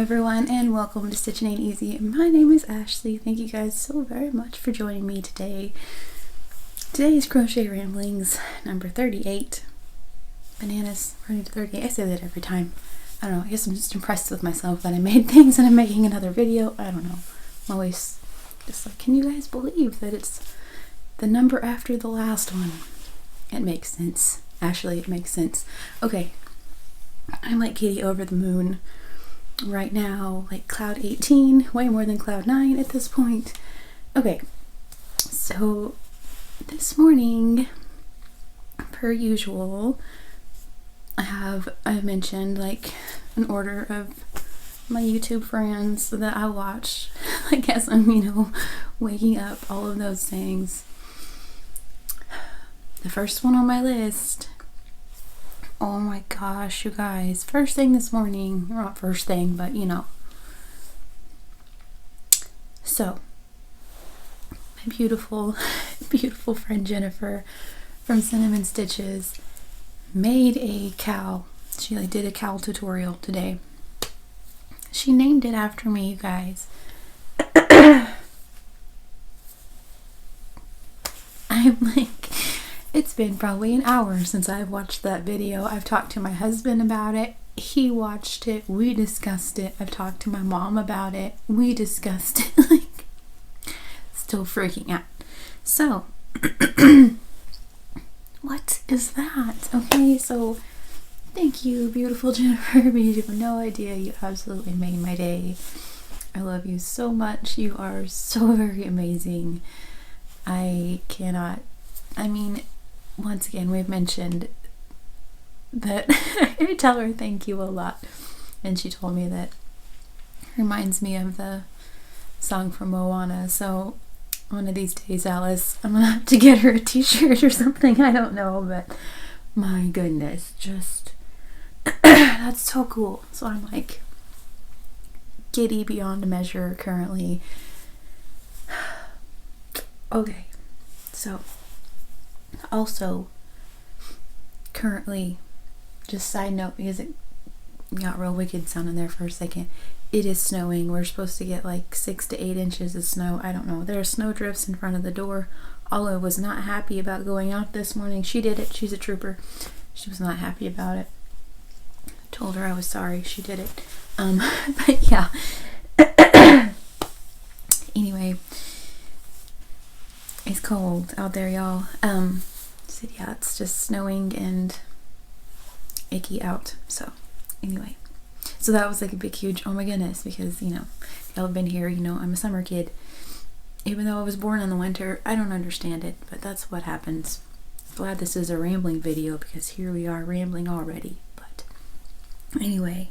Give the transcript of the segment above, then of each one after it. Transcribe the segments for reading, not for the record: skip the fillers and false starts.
everyone, and welcome to Stitching Ain't Easy. My name is Ashley. Thank you guys so very much for joining me today. Today's Crochet Ramblings number 38. Bananas running to 38. I say that every time. I don't know. I guess I'm just impressed with myself that I made things and I'm making another video. I don't know. I'm always just like, can you guys believe that it's the number after the last one? It makes sense. Ashley, it makes sense. Okay. I'm like Kitty over the moon right now, like cloud 18, way more than cloud 9 at this point. Okay, so this morning, per usual, I've mentioned like an order of my YouTube friends that I watch. I guess I'm, waking up, all of those things. The first one on my list, oh my gosh, you guys. First thing this morning, or not first thing, but So, my beautiful, beautiful friend Jennifer from Cinnamon Stitches made a cowl. She did a cowl tutorial today. She named it after me, you guys. I'm like, it's been probably an hour since I've watched that video. I've talked to my husband about it. He watched it. We discussed it. I've talked to my mom about it. We discussed it. Like, still freaking out. So, what is that? Okay, so thank you, beautiful Jennifer. You have no idea. You absolutely made my day. I love you so much. You are so very amazing. Once again, we've mentioned that I tell her thank you a lot, and she told me that reminds me of the song from Moana. So one of these days, Alice, I'm gonna have to get her a t-shirt or something. I don't know, but my goodness, just that's so cool. So I'm like giddy beyond measure currently. Okay, so also currently, just side note, because it got real wicked sounding there for a second, it is snowing. We're supposed to get like 6 to 8 inches of snow. I don't know. There are snow drifts in front of the door. Olive was not happy about going out this morning. She did it. She's a trooper. She was not happy about it. I told her I was sorry. She did it. But yeah. Anyway, it's cold out there, y'all. So yeah, it's just snowing and icky out. So anyway, so that was like a big huge oh my goodness, because y'all have been here, I'm a summer kid. Even though I was born in the winter, I don't understand it, but that's what happens. Glad this is a rambling video, because here we are rambling already. But anyway,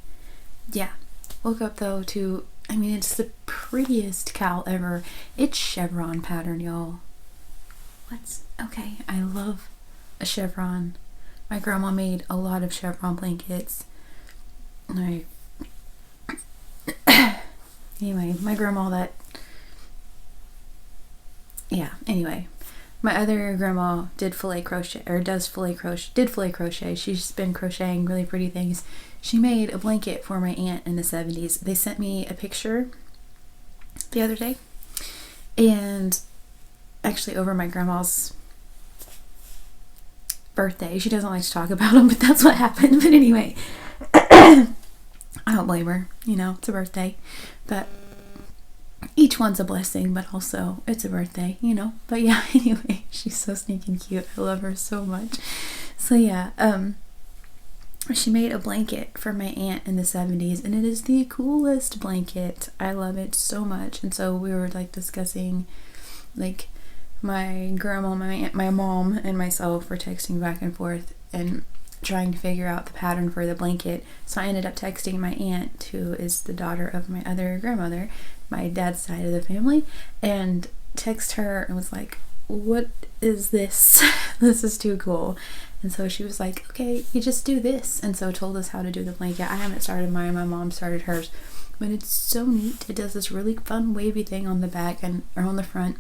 yeah, woke up though to, it's the prettiest cowl ever. It's chevron pattern, y'all. Okay, I love a chevron. My grandma made a lot of chevron blankets. Anyway, my grandma my other grandma did filet crochet, or did filet crochet. She's been crocheting really pretty things. She made a blanket for my aunt in the 70s. They sent me a picture the other day, and actually over my grandma's birthday. She doesn't like to talk about them, but that's what happened. But anyway, I don't blame her. It's a birthday, but each one's a blessing, but also it's a birthday, But yeah, anyway, she's so sneaking cute. I love her so much. So yeah, she made a blanket for my aunt in the 70s, and it is the coolest blanket. I love it so much. And so we were like discussing, like, my grandma, my mom, and myself were texting back and forth and trying to figure out the pattern for the blanket. So I ended up texting my aunt, who is the daughter of my other grandmother, my dad's side of the family, and text her and was like, what is this? This is too cool. And so she was like, okay, you just do this. And so told us how to do the blanket. I haven't started mine. My mom started hers. But it's so neat. It does this really fun wavy thing on the back or on the front.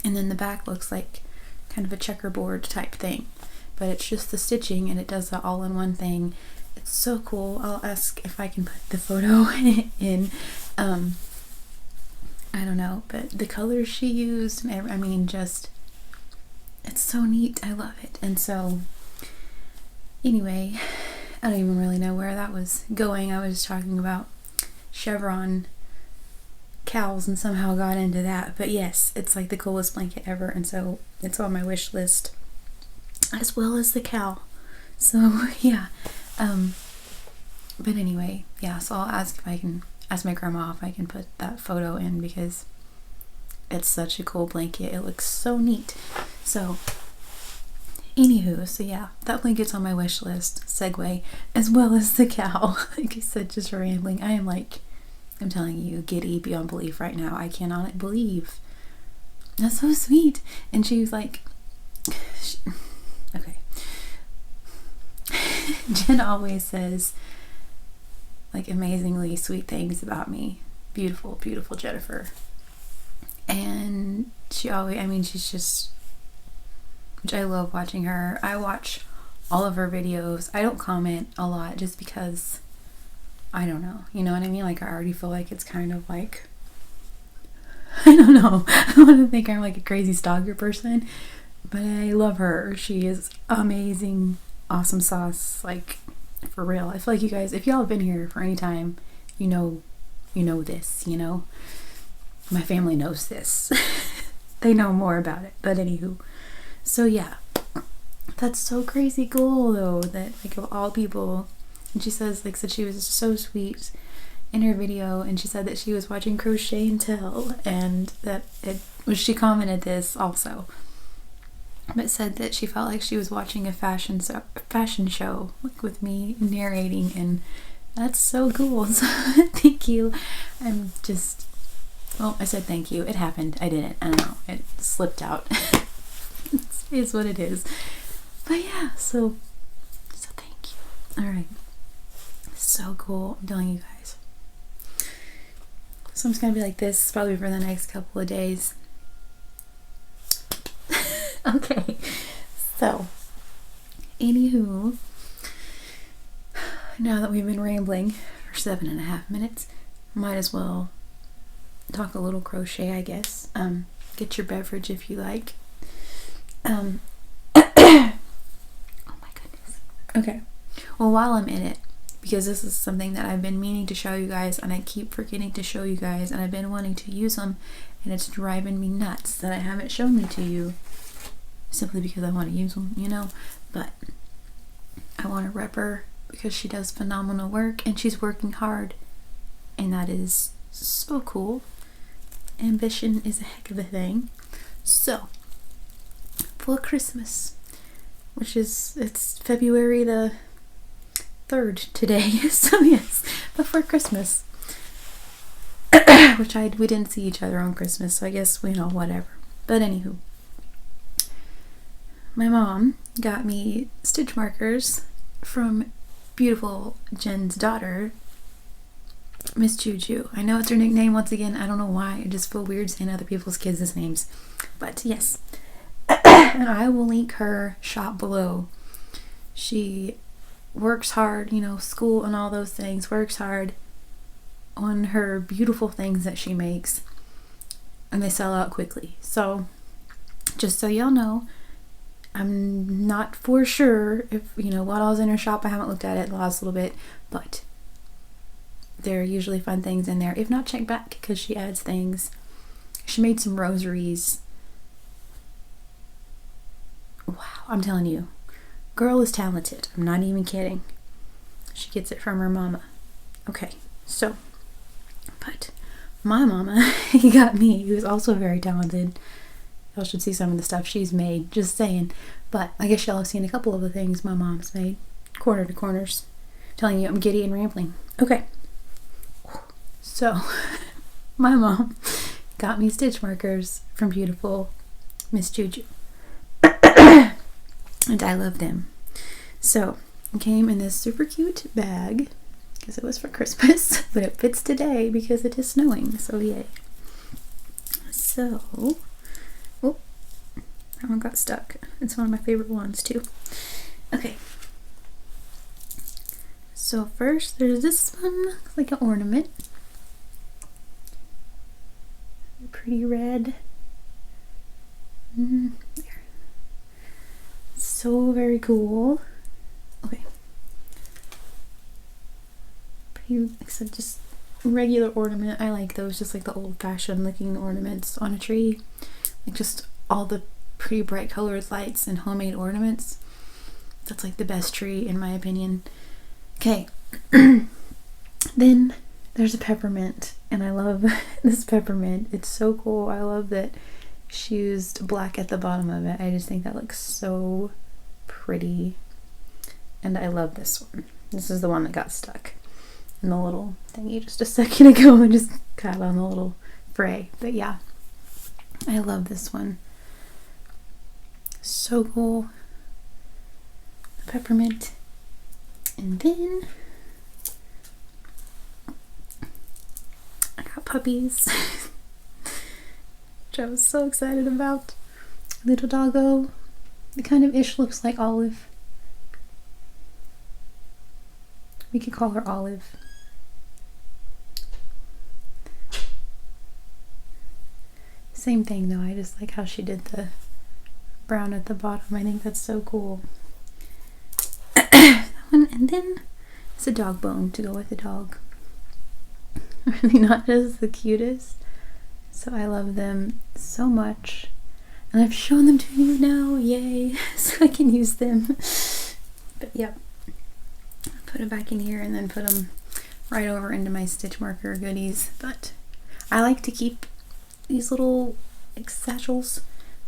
And then the back looks like kind of a checkerboard type thing. But it's just the stitching, and it does the all-in-one thing. it's so cool. I'll ask if I can put the photo in. I don't know, but the colors she used, I mean, just, it's so neat. I love it. And so, anyway, I don't even really know where that was going. I was talking about chevron cows and somehow got into that. But yes, it's like the coolest blanket ever. And so it's on my wish list, as well as the cow. So yeah. But anyway, yeah, so I'll ask my grandma if I can put that photo in, because it's such a cool blanket. It looks so neat. So anywho, so yeah, that blanket's on my wish list. Segue, as well as the cow. Like I said, just rambling. I'm telling you, giddy beyond belief right now. I cannot believe. That's so sweet. And she was like, okay. Jen always says like amazingly sweet things about me. Beautiful, beautiful Jennifer. And she always, I mean, she's just, which I love watching her. I watch all of her videos. I don't comment a lot just because, I don't know, you know what I mean? Like, I already feel like it's kind of like, I don't know. I want to think I'm like a crazy stalker person, but I love her. She is amazing, awesome sauce, like, for real. I feel like you guys, if y'all have been here for any time, you know this, you know? My family knows this. They know more about it, but anywho. So yeah, that's so crazy cool though, that like of all people, and she says, like, said she was so sweet in her video, and she said that she was watching Crochet and Tell, and that it was, she commented this also, but said that she felt like she was watching a fashion show, like with me narrating, and that's so cool. So thank you. I'm just, well, I said thank you. It happened. I didn't. I don't know. It slipped out. It's what it is. But yeah, so thank you. Alright. So cool. I'm telling you guys. So I'm just gonna be like this probably for the next couple of days. Okay. So, anywho, now that we've been rambling for 7.5 minutes, might as well talk a little crochet, I guess. Get your beverage if you like. Oh my goodness. Okay. Well, while I'm in it, because this is something that I've been meaning to show you guys, and I keep forgetting to show you guys, and I've been wanting to use them, and it's driving me nuts that I haven't shown them to you, simply because I want to use them, you know. But I want to rep her because she does phenomenal work, and she's working hard, and that is so cool. Ambition is a heck of a thing. So, for Christmas, which is, it's February the 3rd today, so yes, before Christmas, which we didn't see each other on Christmas, so I guess, you know, whatever. But anywho, my mom got me stitch markers from beautiful Jen's daughter, Miss Juju. I know it's her nickname once again. I don't know why. I just feel weird saying other people's kids' names. But yes. And I will link her shop below. She works hard, you know, school and all those things. Works hard on her beautiful things that she makes. And they sell out quickly. So, just so y'all know, I'm not for sure if, you know, what all's in her shop. I haven't looked at it the last little bit. But there are usually fun things in there. If not, check back because she adds things. She made some rosaries. Wow, I'm telling you, girl is talented. I'm not even kidding. She gets it from her mama. Okay, so, but my mama got me, who's also very talented. Y'all should see some of the stuff she's made, just saying. But I guess y'all have seen a couple of the things my mom's made. Corner to corners. I'm telling you, I'm giddy and rambling. Okay. So, my mom got me stitch markers from beautiful Miss Juju. And I love them. So, it came in this super cute bag because it was for Christmas, but it fits today because it is snowing, so yay. So, oh, that one got stuck. It's one of my favorite ones too. Okay. So first there's this one, looks like an ornament. Pretty red. There. So very cool. Okay. Pretty, except just regular ornament. I like those, just like the old-fashioned looking ornaments on a tree. Like just all the pretty bright colored lights and homemade ornaments. That's like the best tree in my opinion. Okay. Then there's a peppermint, and I love this peppermint. It's so cool. I love that she used black at the bottom of it. I just think that looks so pretty. And I love this one. This is the one that got stuck in the little thingy just a second ago and just got on the little fray. But yeah, I love this one. So cool. The peppermint. And then I got puppies. Which I was so excited about. Little doggo. It kind of ish looks like Olive. We could call her Olive. Same thing though, I just like how she did the brown at the bottom. I think that's so cool. That one, and then it's a dog bone to go with the dog. Really not just the cutest. So I love them so much. And I've shown them to you now, yay, so I can use them. But yep, put it back in here and then put them right over into my stitch marker goodies. But I like to keep these little like satchels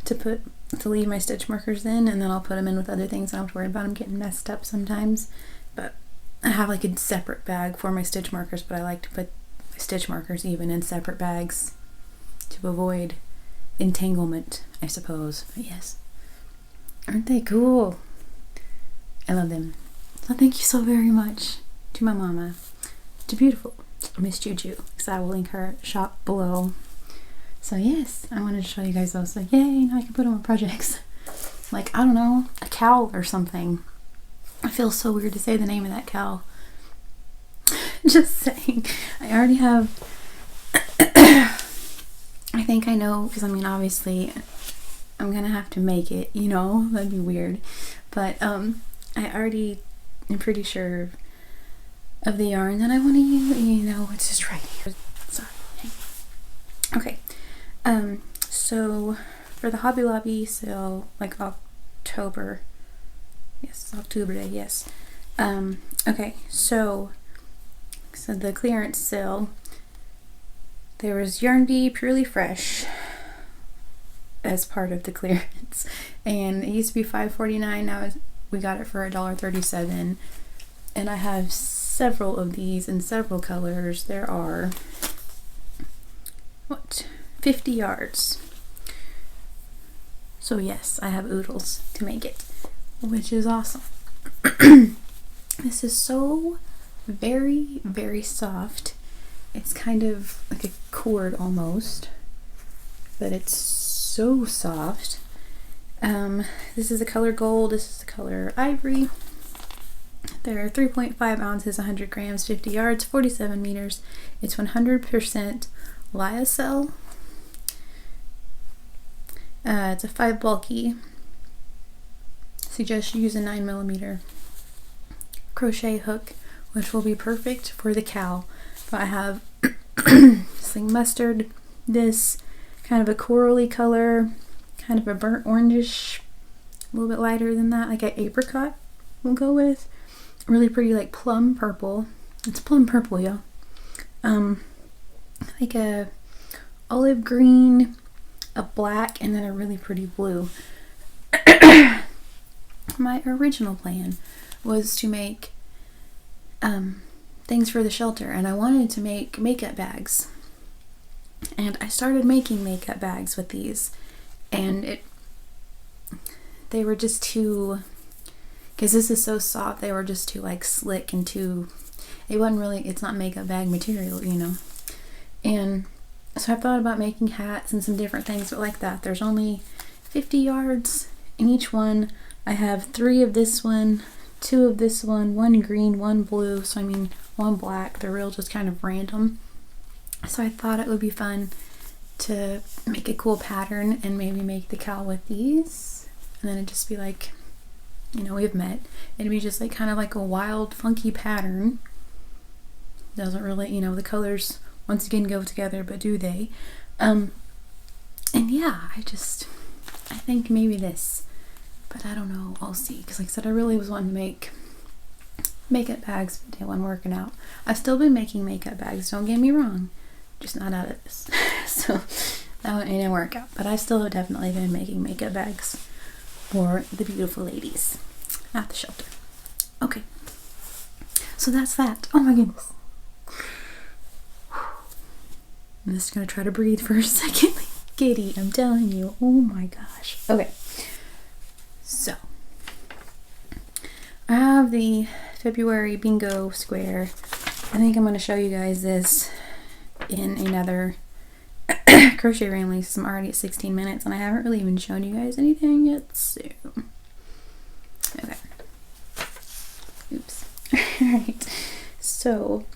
to leave my stitch markers in, and then I'll put them in with other things. I don't have to worry about them getting messed up sometimes. But I have like a separate bag for my stitch markers, but I like to put my stitch markers even in separate bags to avoid entanglement, I suppose. But yes, aren't they cool? I love them. So thank you so very much to my mama, to beautiful Miss Juju, because I will link her shop below. So yes, I wanted to show you guys those. So yay, now I can put them on projects. Like, I don't know, a cowl or something. I feel so weird to say the name of that cowl. Just saying. I already have I think I know, because I mean obviously I'm gonna have to make it, you know, that'd be weird. But I already am pretty sure of the yarn that I want to use. You know, it's just right here. Sorry. Okay. So for the Hobby Lobby sale, like October. Yes, October day, yes. Okay, so the clearance sale, there was Yarn Bee Purely Fresh as part of the clearance, and it used to be $5.49. Now we got it for $1.37, and I have several of these in several colors. There are 50 yards. So yes, I have oodles to make it, which is awesome. This is so very, very soft. It's kind of like a cord almost, but it's so soft. This is the color gold, this is the color ivory. They're 3.5 ounces, 100 grams, 50 yards, 47 meters. It's 100% lyocell. It's a 5 bulky. Suggest you use a 9mm crochet hook, which will be perfect for the cowl. But I have something mustard, this kind of a corally color, kind of a burnt orangish, a little bit lighter than that, like an apricot we'll go with. Really pretty, like plum purple. It's plum purple, y'all. Like a olive green, a black, and then a really pretty blue. My original plan was to make things for the shelter, and I wanted to make makeup bags. And I started making makeup bags with these, and they were just too, because this is so soft, they were just too like slick and too, it wasn't really, it's not makeup bag material, you know. And so I thought about making hats and some different things, but like that, there's only 50 yards in each one. I have 3 of this one, 2 of this one green, 1 blue, so I mean 1 black. They're real just kind of random. So I thought it would be fun to make a cool pattern and maybe make the cowl with these, and then it'd just be like, you know, we've met. It'd be just like kind of like a wild, funky pattern. Doesn't really, you know, the colors once again go together, but do they? And yeah, I think maybe this, but I don't know. I'll see, because like I said, I really was wanting to make makeup bags, but they weren't working out. I've still been making makeup bags, don't get me wrong, just not out of this. So that one didn't work out, but I still have definitely been making makeup bags for the beautiful ladies at the shelter. Okay, so that's that. Oh my goodness, I'm just gonna try to breathe for a second. Giddy, I'm telling you. Oh my gosh. Okay, so I have the February bingo square. I think I'm going to show you guys this in another Crochet Ramblings. I'm already at 16 minutes and I haven't really even shown you guys anything yet, so okay. Oops. Alright, so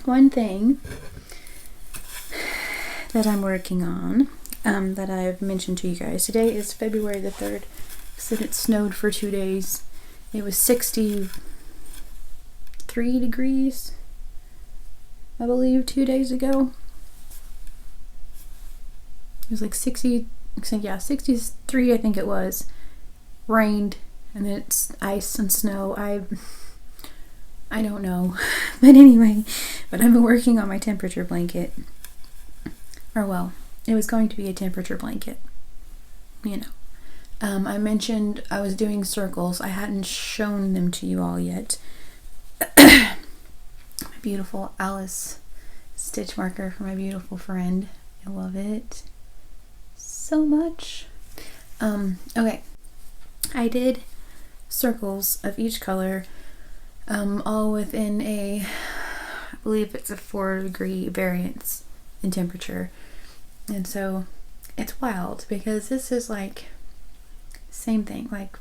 one thing that I'm working on, that I've mentioned to you guys. Today is February the 3rd. Said it snowed for 2 days. It was 63 degrees, I believe, 2 days ago. It was like 60, yeah, 63 I think it was. Rained, and then it's ice and snow. I don't know. But anyway, but I've been working on my temperature blanket. Or well, it was going to be a temperature blanket, you know. I mentioned I was doing circles. I hadn't shown them to you all yet. My beautiful Alice stitch marker for my beautiful friend. I love it so much. Okay, I did circles of each color, all within I believe it's a 4-degree variance in temperature. And so it's wild because this is like same thing, like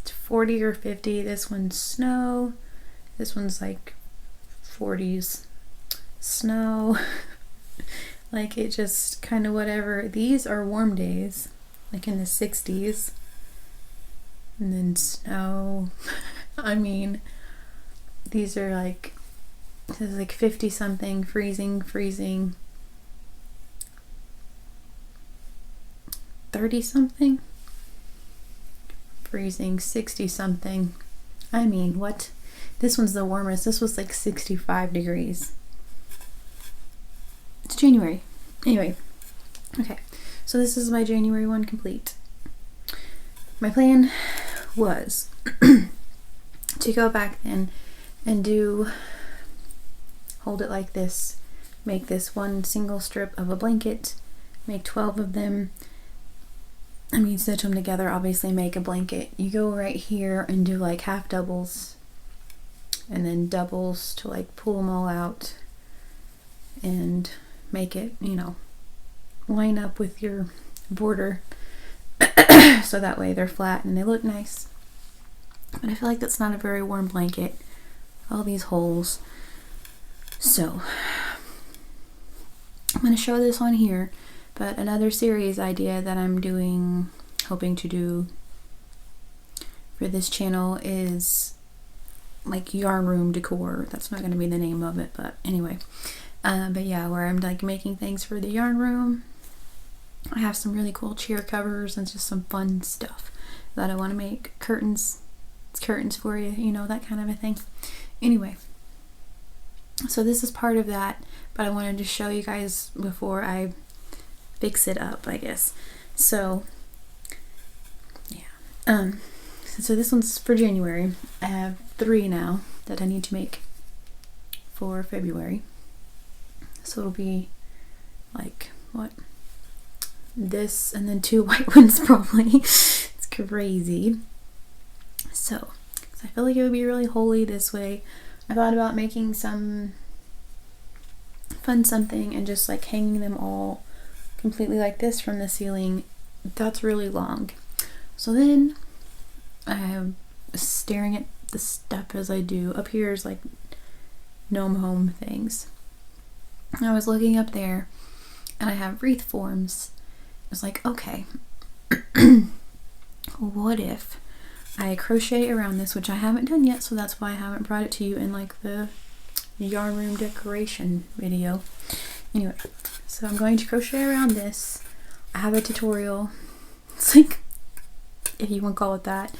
40 or 50. This one's snow. This one's like 40s snow. Like it just kind of whatever. These are warm days, like in the 60s. And then snow. I mean, these are like, this is like 50 something, freezing, 30 something, freezing, 60 something. I mean, what? This one's the warmest. This was like 65 degrees. It's January. Anyway, okay, so this is my January one complete. My plan was to go back then and hold it like this, make this one single strip of a blanket, make 12 of them. I mean, stitch them together, obviously make a blanket. You go right here and do like half doubles and then doubles to like pull them all out and make it, you know, line up with your border so that way they're flat and they look nice. But I feel like that's not a very warm blanket. All these holes. So I'm going to show this on here. But another series idea that I'm hoping to do for this channel is like yarn room decor. That's not going to be the name of it, but anyway. But yeah, where I'm like making things for the yarn room. I have some really cool chair covers and just some fun stuff that I want to make. Curtains. It's curtains for you, you know, that kind of a thing. Anyway. So this is part of that, but I wanted to show you guys before I fix it up, I guess. So yeah, so this one's for January. I have 3 now that I need to make for February, so it'll be like what, this and then 2 white ones probably. It's crazy. So I feel like it would be really holy this way. I thought about making some fun something and just like hanging them all completely like this from the ceiling. That's really long. So then I am staring at the step as I do. Up here is like gnome home things. I was looking up there and I have wreath forms. I was like, okay, what if I crochet around this, which I haven't done yet, so that's why I haven't brought it to you in like the yarn room decoration video. Anyway, so I'm going to crochet around this. I have a tutorial, it's like, if you want to call it that,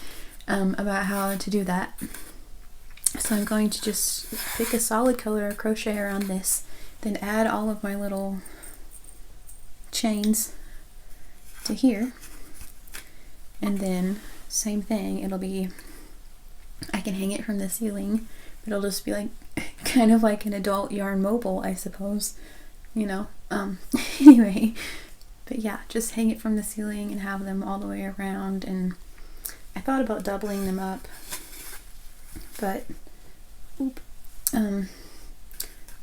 about how to do that. So I'm going to just pick a solid color, crochet around this, then add all of my little chains to here, and then same thing, it'll be, I can hang it from the ceiling, but it'll just be like kind of like an adult yarn mobile, I suppose, you know. Anyway, but yeah, just hang it from the ceiling and have them all the way around. And I thought about doubling them up, but I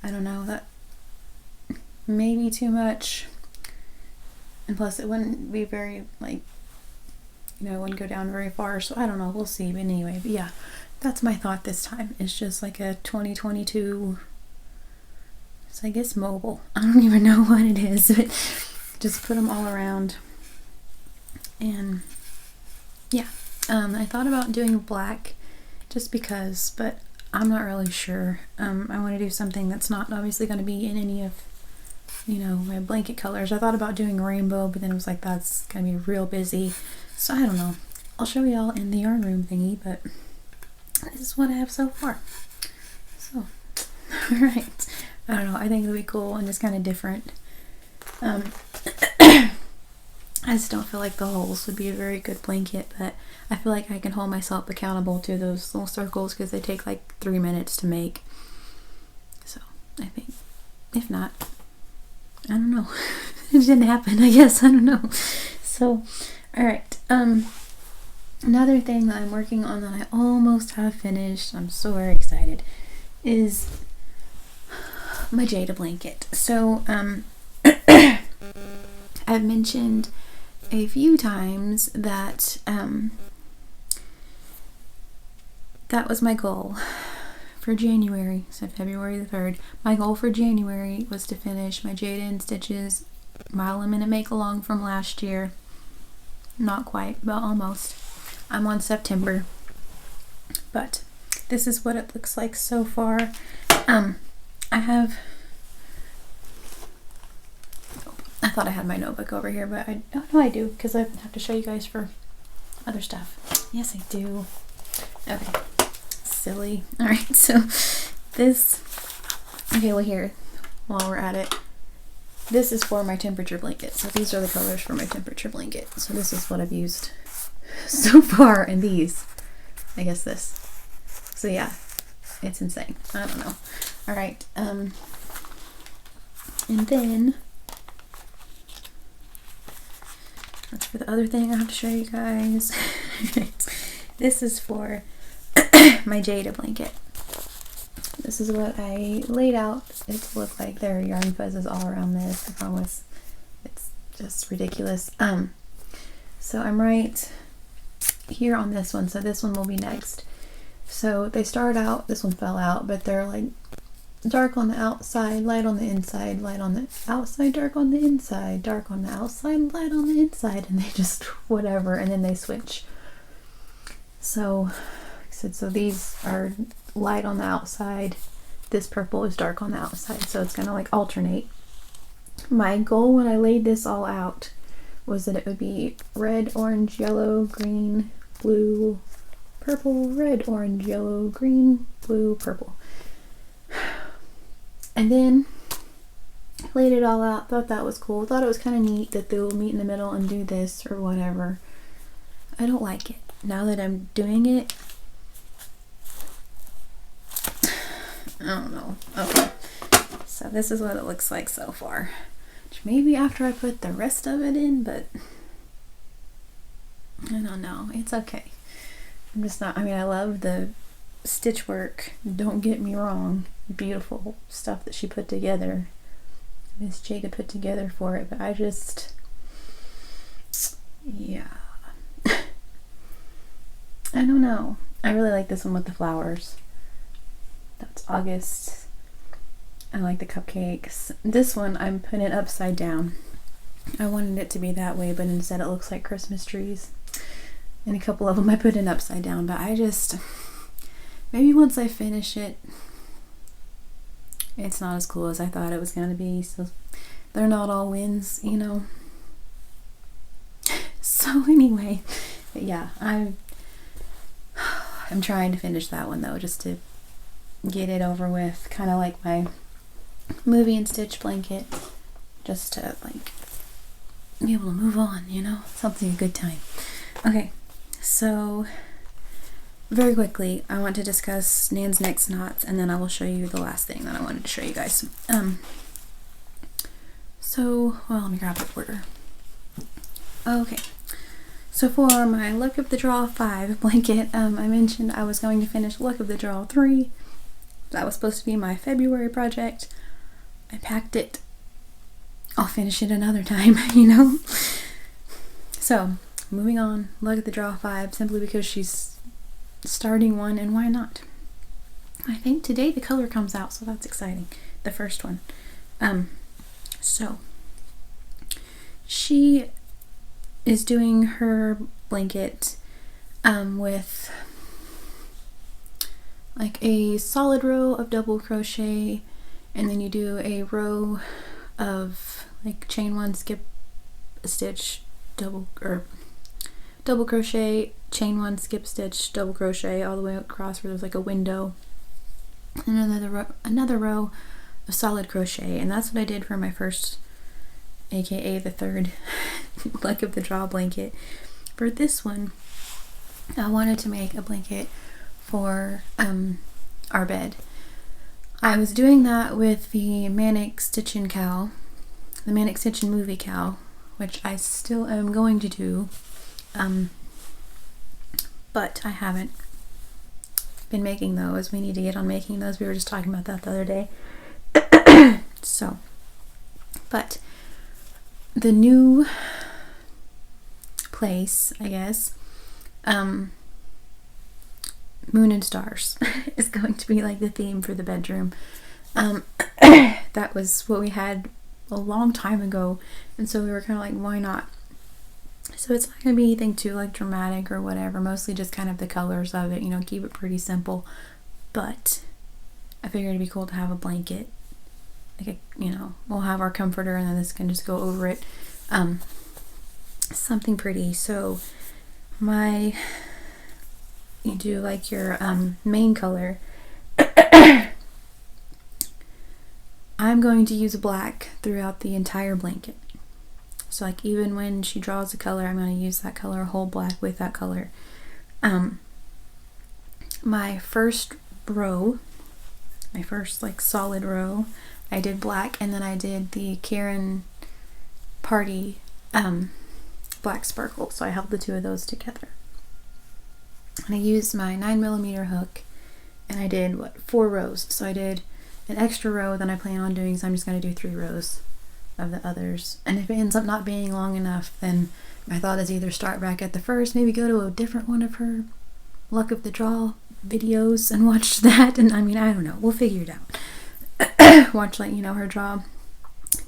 don't know, that may be too much, and plus it wouldn't be very, like, you know, it wouldn't go down very far, so I don't know, we'll see. But anyway, but yeah, that's my thought this time. It's just like a 2022, so I guess mobile, I don't even know what it is, but just put them all around. And yeah, I thought about doing black just because, but I'm not really sure. I want to do something that's not obviously going to be in any of, you know, my blanket colors. I thought about doing rainbow, but then it was like, that's going to be real busy. So I don't know. I'll show y'all in the yarn room thingy, but this is what I have so far. So, alright. I don't know. I think it'll be cool and just kind of different. I just don't feel like the holes would be a very good blanket, but I feel like I can hold myself accountable to those little circles because they take like 3 minutes to make. So, I think, if not, I don't know. It didn't happen, I guess. I don't know. So, alright. Another thing that I'm working on that I almost have finished, I'm so very excited, is my Jada blanket. So, I've mentioned a few times that that was my goal for January, so February the 3rd. My goal for January was to finish my Jada and Stitches Mile a Minute Make Along from last year. Not quite, but almost. I'm on September, but this is what it looks like so far. I thought I had my notebook over here, but I don't know I do, because I have to show you guys for other stuff. Yes, I do. Okay. Silly. Alright, so this, okay, well here, while we're at it, this is for my temperature blanket. So these are the colors for my temperature blanket. So this is what I've used so far, and these, I guess this. So yeah, it's insane. I don't know. Alright, and then that's for the other thing I have to show you guys. This is for my Jada blanket. This is what I laid out it to look like. There are yarn fuzzes all around this, I promise. It's just ridiculous. So I'm right here on this one, so this one will be next. So they start out, this one fell out, but they're like dark on the outside, light on the inside, light on the outside, dark on the inside, dark on the outside, light on the inside, and they just whatever, and then they switch. So, like I said, so these are light on the outside, this purple is dark on the outside, so it's gonna like alternate. My goal when I laid this all out was that it would be red, orange, yellow, green, blue, purple, red, orange, yellow, green, blue, purple. And then laid it all out, thought that was cool, thought it was kind of neat that they'll meet in the middle and do this or whatever. I don't like it. Now that I'm doing it, I don't know. Okay, so this is what it looks like so far. Maybe after I put the rest of it in, but I don't know. It's okay. I'm just not, I mean, I love the stitch work, don't get me wrong, beautiful stuff that she put together, Miss Jada put together for it, but I just, yeah, I don't know. I really like this one with the flowers. That's August. I like the cupcakes. This one I'm putting it upside down. I wanted it to be that way, but instead it looks like Christmas trees. And a couple of them I put in upside down, but I just, maybe once I finish it, it's not as cool as I thought it was going to be. So they're not all wins, you know. So anyway, yeah, I'm trying to finish that one though, just to get it over with, kind of like my movie and stitch blanket, just to like be able to move on, you know, something a good time. Okay, so very quickly I want to discuss Nan's next knots, and then I will show you the last thing that I wanted to show you guys. Well, let me grab the order. Okay, so for my Luck of the Draw 5 blanket, I mentioned I was going to finish Luck of the Draw 3. That was supposed to be my February project. I packed it. I'll finish it another time, you know? So, moving on. Luck of the Draw 5, simply because she's starting one, and why not? I think today the color comes out, so that's exciting. The first one. So, she is doing her blanket with like a solid row of double crochet, and then you do a row of like chain one, skip a stitch, double crochet, chain one, skip stitch, double crochet all the way across where there's like a window, and another row of solid crochet. And that's what I did for my first, aka the third Luck of the Draw blanket. For this one, I wanted to make a blanket for our bed. I was doing that with the Manic Stitchin' cowl, the Manic Stitchin' movie cowl, which I still am going to do, but I haven't been making those. We need to get on making those. We were just talking about that the other day. So, but the new place, I guess, Moon and Stars is going to be like the theme for the bedroom. That was what we had a long time ago, and so we were kind of like, why not? So it's not going to be anything too like dramatic or whatever, mostly just kind of the colors of it, you know, keep it pretty simple. But I figured it'd be cool to have a blanket, like you know, we'll have our comforter and then this can just go over it, something pretty. So you do like your main color. I'm going to use black throughout the entire blanket. So like even when she draws a color, I'm going to use that color, whole black with that color. My first row, my first like solid row, I did black, and then I did the Karen Party black sparkle. So I held the two of those together. And I used my 9mm hook, and I did 4 rows. So I did an extra row than I plan on doing, so I'm just going to do 3 rows of the others. And if it ends up not being long enough, then my thought is either start back at the first, maybe go to a different one of her Luck of the Draw videos and watch that. And I mean, I don't know, we'll figure it out. Watch, like, you know, her draw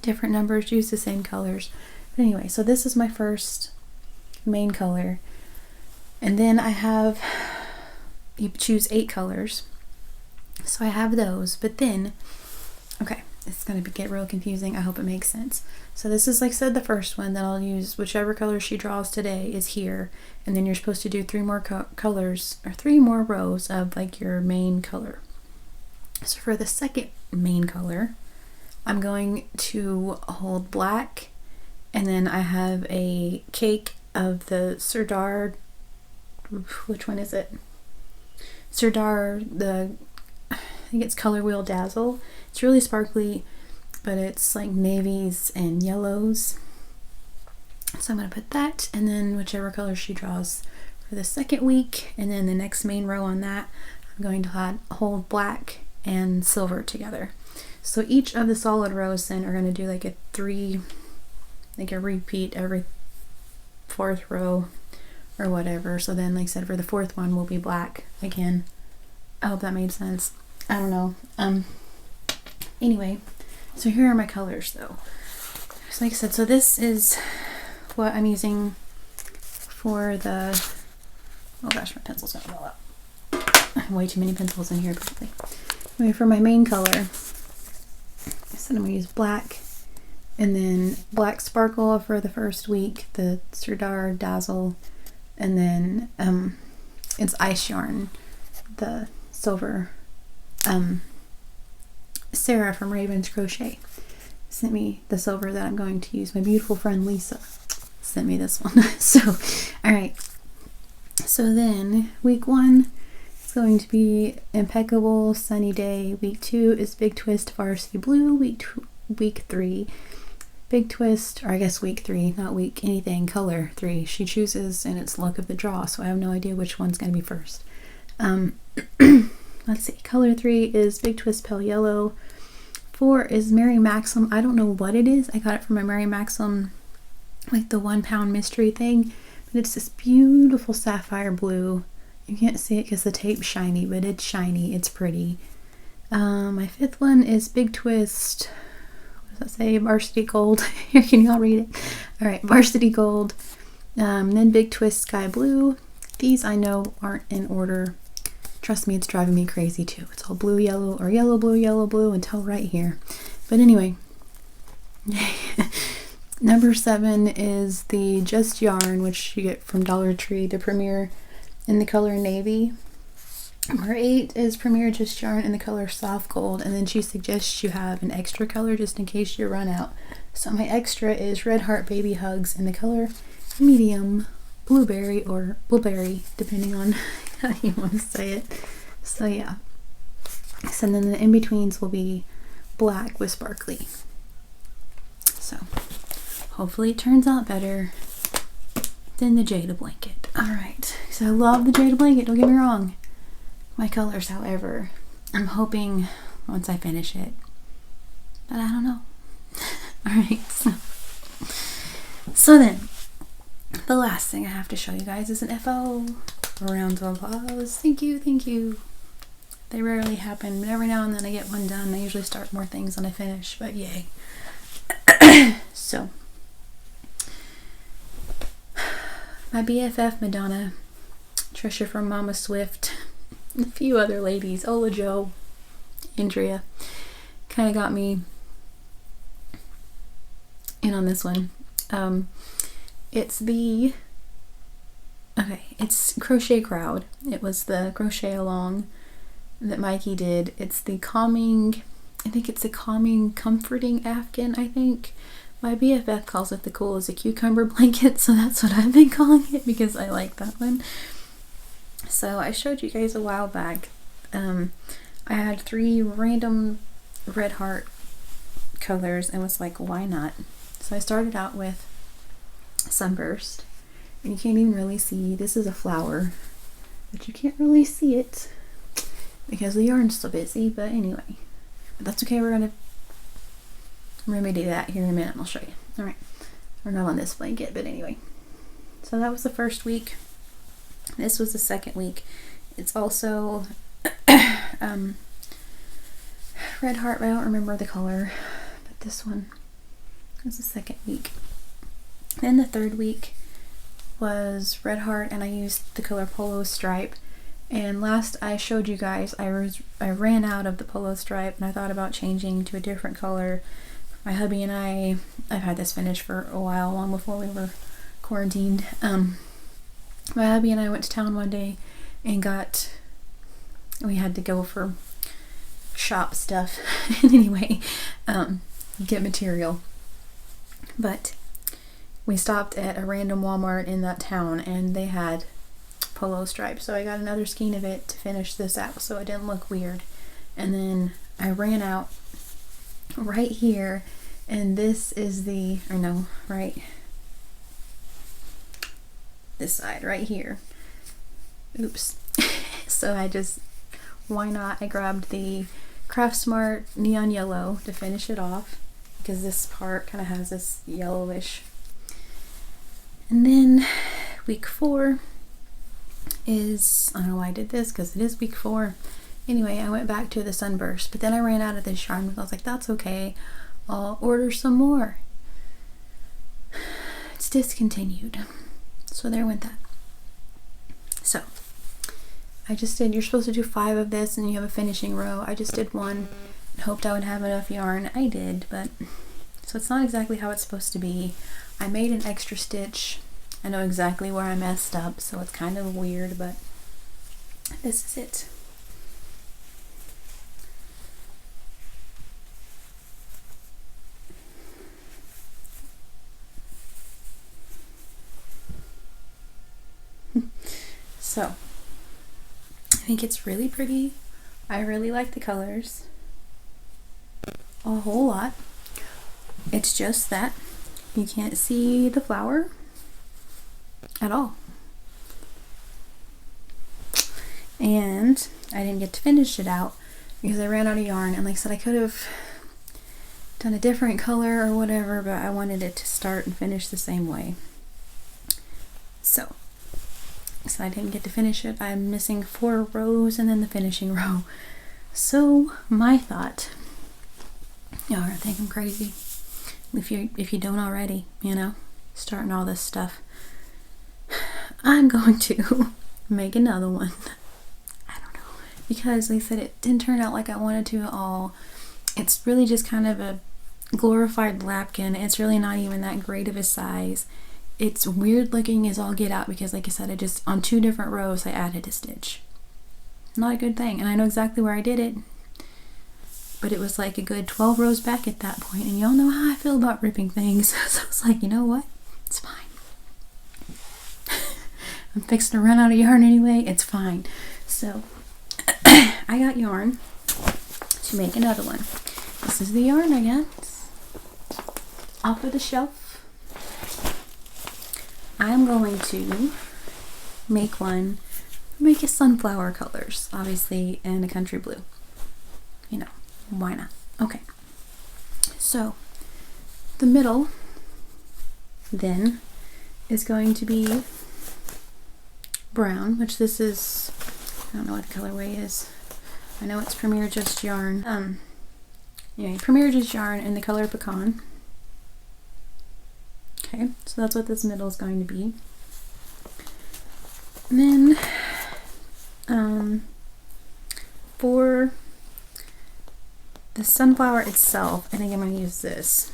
different numbers, use the same colors. But anyway, so this is my first main color. And then I have, you choose 8 colors. So I have those, but then, okay, it's going to get real confusing. I hope it makes sense. So this is, like I said, the first one. Then I'll use whichever color she draws today is here. And then you're supposed to do 3 more colors, or 3 more rows of like your main color. So for the second main color, I'm going to hold black, and then I have a cake of the Serdar, which one is it? Serdar, I think it's Color Wheel Dazzle. It's really sparkly, but it's like navies and yellows. So I'm going to put that, and then whichever color she draws for the second week, and then the next main row on that, I'm going to hold black and silver together. So each of the solid rows then are going to do like a repeat every 4th row or whatever. So then, like I said, for the fourth one will be black again. I hope that made sense. I don't know. Anyway, so here are my colors though. So like I said, so this is what I'm using for the, oh gosh, my pencil's gonna roll up. I have way too many pencils in here apparently. Anyway, for my main color, I said I'm gonna use black, and then black sparkle for the first week, the Serdar Dazzle, and then it's ice yarn, the silver. Sarah from Raven's Crochet sent me the silver that I'm going to use. My beautiful friend Lisa sent me this one. So, alright. So then, week 1 is going to be Impeccable Sunny Day. Week 2 is Big Twist Varsity Blue. Week 3, Big Twist, or I guess week 3, not week anything, color 3. She chooses and it's luck of the draw, so I have no idea which one's going to be first. Let's see, color 3 is Big Twist Pale Yellow. 4 is Mary Maxim. I don't know what it is. I got it from a Mary Maxim, like the 1 pound mystery thing. But it's this beautiful sapphire blue. You can't see it because the tape's shiny, but it's shiny. It's pretty. My 5th one is Big Twist. What does that say? Varsity Gold. Here, can y'all read it? Alright, Varsity Gold. Then Big Twist Sky Blue. These I know aren't in order. Trust me, it's driving me crazy too. It's all blue, yellow, or yellow, blue until right here. But anyway, number 7 is the Just Yarn, which you get from Dollar Tree, the Premier in the color Navy. Number 8 is Premier Just Yarn in the color Soft Gold, and then she suggests you have an extra color just in case you run out. So my extra is Red Heart Baby Hugs in the color Medium Blueberry, or Blueberry, depending on how you want to say it. So yeah. So then the in-betweens will be black with sparkly. So hopefully it turns out better than the Jada blanket. Alright, so I love the Jada blanket, don't get me wrong. My colors, however, I'm hoping once I finish it, but I don't know. Alright, so then the last thing I have to show you guys is an FO. Rounds of applause. Thank you, thank you. They rarely happen, but every now and then I get one done. I usually start more things than I finish, but yay. So, my BFF Madonna, Trisha from Mama Swift, and a few other ladies, Ola Joe, Andrea, kind of got me in on this one. It's Crochet Crowd. It was the crochet along that Mikey did. It's the calming, comforting Afghan, I think. My BFF calls it the cool as a cucumber blanket, so that's what I've been calling it because I like that one. So I showed you guys a while back. I had 3 random red heart colors and was like, why not? So I started out with Sunburst. And you can't even really see, this is a flower, but you can't really see it because the yarn's so busy, but anyway. But that's okay, we're gonna remedy that here in a minute and I'll show you. Alright, we're not on this blanket, but anyway. So that was the first week. This was the second week. It's also Red Heart, I don't remember the color, but this one was the second week. Then the third week was Red Heart, and I used the color Polo Stripe. And last I showed you guys, I ran out of the Polo Stripe, and I thought about changing to a different color. My hubby and I've had this finished for a while, long before we were quarantined. My hubby and I went to town one day and we had to go for shop stuff. Anyway, get material. But we stopped at a random Walmart in that town and they had Polo Stripe, so I got another skein of it to finish this out so it didn't look weird. And then I ran out right here, and this is this side right here. Oops. So why not, I grabbed the Craft Smart Neon Yellow to finish it off because this part kind of has this yellowish. And then week 4 is, I don't know why I did this because it is week 4. Anyway, I went back to the Sunburst, but then I ran out of this yarn. I was like, that's okay, I'll order some more. It's discontinued. So there went that. So I just did, you're supposed to do 5 of this and you have a finishing row. I just did 1 and hoped I would have enough yarn. I did, but so it's not exactly how it's supposed to be. I made an extra stitch. I know exactly where I messed up, so it's kind of weird, but this is it. So I think it's really pretty. I really like the colors a whole lot. It's just that you can't see the flower at all. And I didn't get to finish it out because I ran out of yarn, and like I said, I could have done a different color or whatever, but I wanted it to start and finish the same way. So I didn't get to finish it. I'm missing 4 rows and then the finishing row. So my thought, y'all are gonna think I'm crazy if you don't already, you know, starting all this stuff. I'm going to make another one. I don't know, because like I said, it didn't turn out like I wanted to at all. It's really just kind of a glorified lapkin. It's really not even that great of a size. It's weird looking as all get out because like I said, I just, on 2 different rows, I added a stitch. Not a good thing, and I know exactly where I did it, but it was like a good 12 rows back at that point, and y'all know how I feel about ripping things. So I was like, you know what? It's fine. I'm fixing to run out of yarn anyway. It's fine. So I got yarn to make another one. This is the yarn I got off of the shelf. I'm going to make it sunflower colors, obviously, and a country blue. You know, why not? Okay. So the middle then is going to be brown, which this is, I don't know what the colorway is. I know it's Premier Just Yarn. Yeah, Premier Just Yarn in the color Pecan. Okay, so that's what this middle is going to be. And then for the sunflower itself, I think I'm going to use this,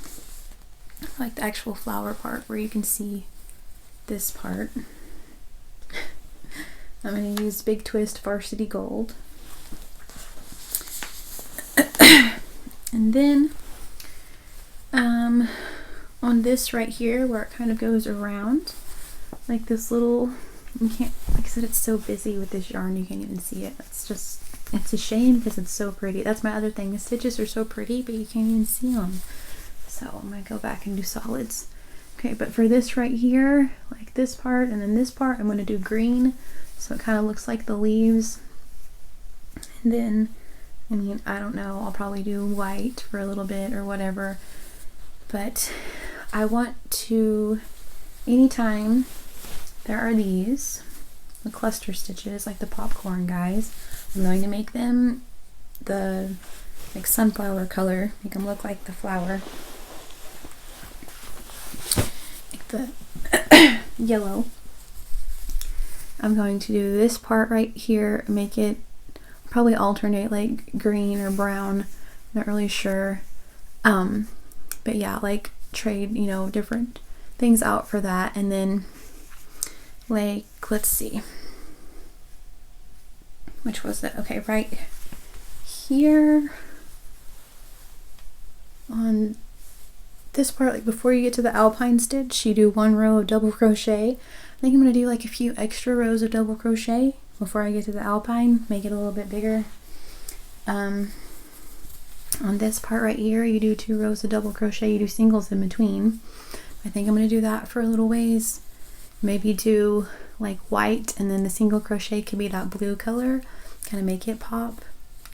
like the actual flower part where you can see this part. I'm going to use Big Twist Varsity Gold. And then on this right here where it kind of goes around, like this little, you can't, like I said, it's so busy with this yarn you can't even see it. It's a shame because it's so pretty. That's my other thing. The stitches are so pretty, but you can't even see them. So I'm going to go back and do solids. Okay, but for this right here, like this part and then this part, I'm going to do green. So it kind of looks like the leaves. And then, I mean, I don't know, I'll probably do white for a little bit or whatever. But I want to, anytime there are these, the cluster stitches, like the popcorn guys, I'm going to make them the like sunflower color, make them look like the flower, like the yellow. I'm going to do this part right here, make it probably alternate like green or brown, not really sure. But yeah, like trade, you know, different things out for that. And then like, let's see, which was it? Okay, right here on this part, like before you get to the alpine stitch, you do 1 row of double crochet. I think I'm going to do like a few extra rows of double crochet before I get to the alpine, make it a little bit bigger. On this part right here, you do 2 rows of double crochet, you do singles in between. I think I'm going to do that for a little ways. Maybe do like white and then the single crochet could be that blue color, kind of make it pop,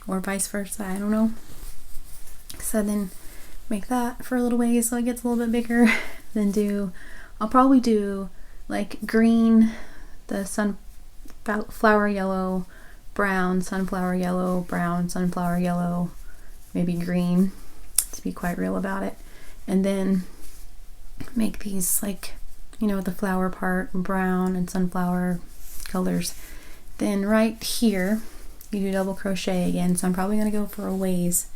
or vice versa, I don't know. So then make that for a little ways so it gets a little bit bigger. Then I'll probably do like green, the flower yellow, brown, sunflower yellow, brown, sunflower yellow, maybe green, to be quite real about it. And then make these, like, you know, the flower part brown and sunflower colors. Then right here you do double crochet again, so I'm probably going to go for a ways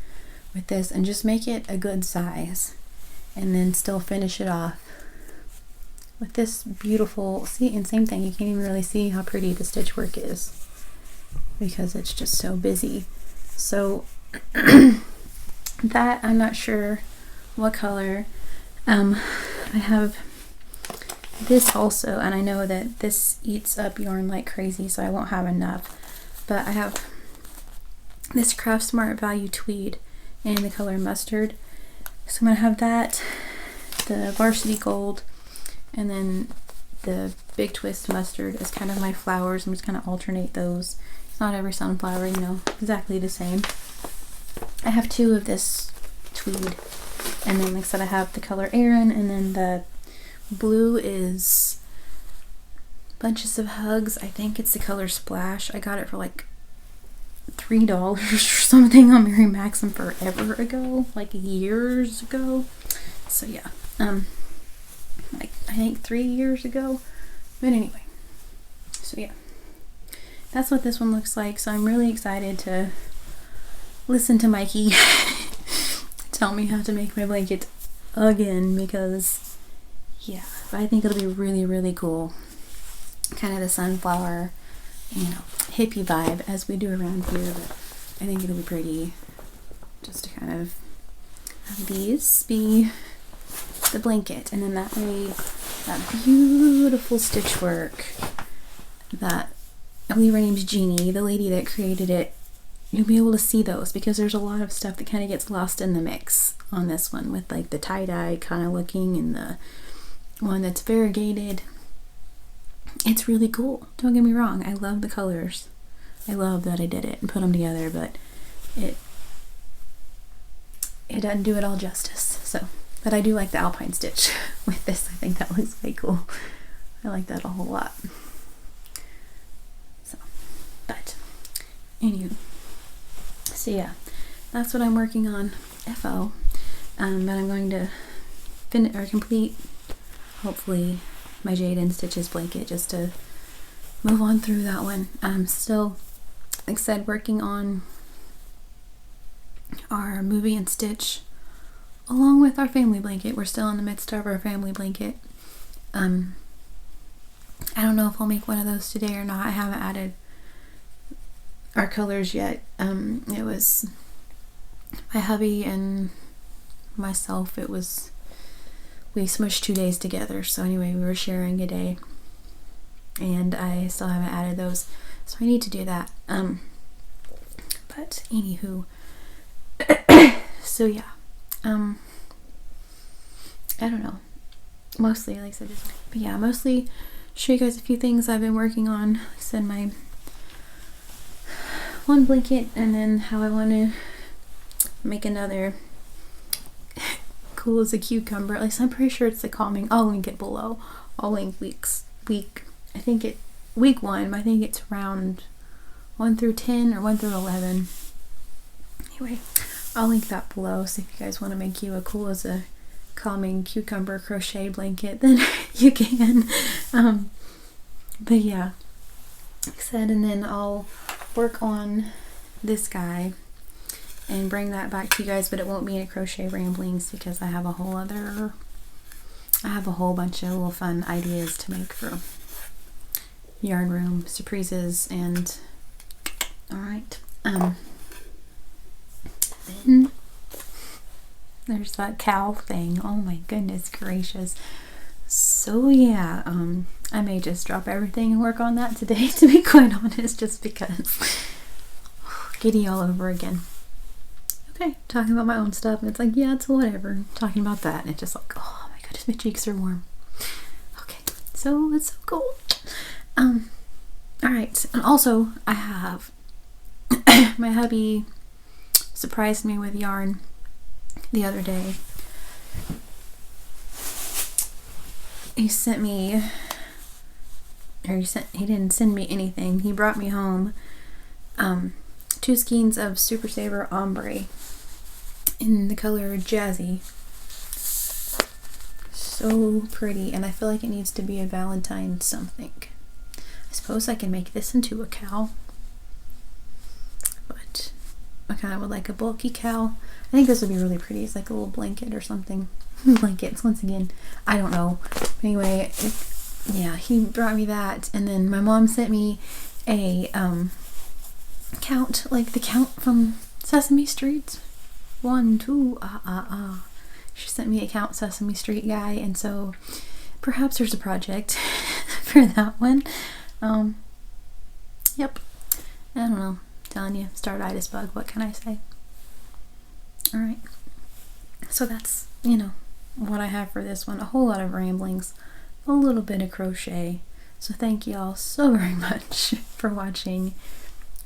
with this and just make it a good size, and then still finish it off with this beautiful, see, and same thing, you can't even really see how pretty the stitch work is because it's just so busy. So that, I'm not sure what color. I have this also, and I know that this eats up yarn like crazy, so I won't have enough, but I have this Craft Smart Value Tweed in the color Mustard, so I'm going to have that, the Varsity Gold, and then the Big Twist Mustard as kind of my flowers. I'm just going to alternate those. It's not every sunflower, you know, exactly the same. I have 2 of this tweed, and then like I said, I have the color Aran, and then the blue is Bunches of Hugs. I think it's the color Splash. I got it for like $3 or something on Mary Maxim forever ago, like years ago. So yeah, like I think 3 years ago. But anyway, so yeah, that's what this one looks like. So I'm really excited to listen to Mikey tell me how to make my blanket again, because yeah, I think it'll be really, really cool. Kind of the sunflower, you know, hippie vibe as we do around here, but I think it'll be pretty just to kind of have these be the blanket, and then that way that beautiful stitch work that I believe her name's Jeannie, the lady that created it, you'll be able to see those, because there's a lot of stuff that kind of gets lost in the mix on this one, with like the tie-dye kind of looking and the one that's variegated. It's really cool, don't get me wrong, I love the colors, I love that I did it and put them together, but it doesn't do it all justice. So, but I do like the alpine stitch with this. I think that looks way cool. I like that a whole lot. So, but anywho, so yeah, that's what I'm working on, FO. But I'm going to finish or complete, hopefully, my Jada and Stitches blanket, just to move on through that one. I'm still, like I said, working on our Movie and Stitch along with our family blanket. We're still in the midst of our family blanket. I don't know if I'll make one of those today or not. I haven't added our colors yet. It was my hubby and myself. We smushed 2 days together, so anyway, we were sharing a day, and I still haven't added those, so I need to do that. But anywho, so yeah, I don't know, mostly, like I said, but yeah, mostly show you guys a few things I've been working on. Like I said, my one blanket, and then how I want to make another cool as a cucumber. At least I'm pretty sure it's the calming. I'll link it below. I'll link week 1, but I think it's round 1 through 10 or 1 through 11. Anyway, I'll link that below, so if you guys want to make you a cool as a calming cucumber crochet blanket, then you can. But yeah, like I said, and then I'll work on this guy and bring that back to you guys, but it won't be in a Crochet Ramblings, because I have a whole bunch of little fun ideas to make for yarn room surprises. And alright, then there's that cow thing. Oh my goodness gracious. So yeah, I may just drop everything and work on that today, to be quite honest, just because giddy all over again. Okay, talking about my own stuff, and it's like, yeah, it's whatever. Talking about that, and it's just like, oh my goodness, my cheeks are warm. Okay, so it's so cool. Alright, and also I have my hubby surprised me with yarn the other day. He sent me or he didn't send me anything. He brought me home 2 skeins of Super Saver Ombre in the color Jazzy. So pretty, and I feel like it needs to be a Valentine something. I suppose I can make this into a cowl, but I kind of would like a bulky cowl. I think this would be really pretty. It's like a little blanket or something. Blankets, once again, I don't know. Anyway, yeah, he brought me that, and then my mom sent me a count, like the count from Sesame Street. 1, 2, She sent me a Count Sesame Street guy, and so perhaps there's a project for that one. Yep. I don't know. I'm telling you, startitis bug. What can I say? All right. So that's, what I have for this one. A whole lot of ramblings, a little bit of crochet. So thank you all so very much for watching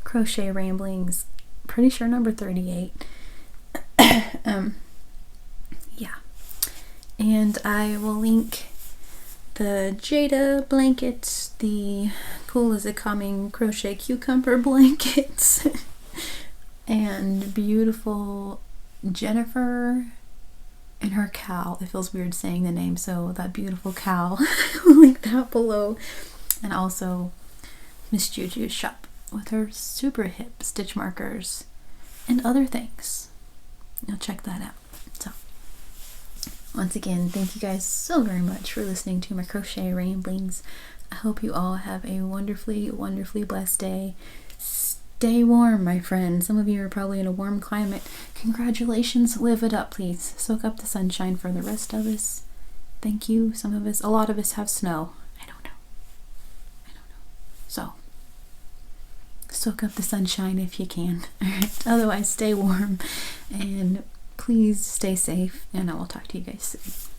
Crochet Ramblings. Pretty sure number 38. Yeah. And I will link the Jada blankets, the Cool As It Coming crochet cucumber blankets, and beautiful Jennifer and her cowl. It feels weird saying the name, so that beautiful cowl. I'll link that below. And also Miss Juju's shop with her super hip stitch markers and other things. You'll check that out. So once again, thank you guys so very much for listening to my Crochet Ramblings. I hope you all have a wonderfully, wonderfully blessed day. Stay warm, my friends. Some of you are probably in a warm climate. Congratulations. Live it up, please. Soak up the sunshine. For the rest of us, thank you. A lot of us have snow. I don't know. So, soak up the sunshine if you can. Alright. Otherwise, stay warm. And please stay safe. And I will talk to you guys soon.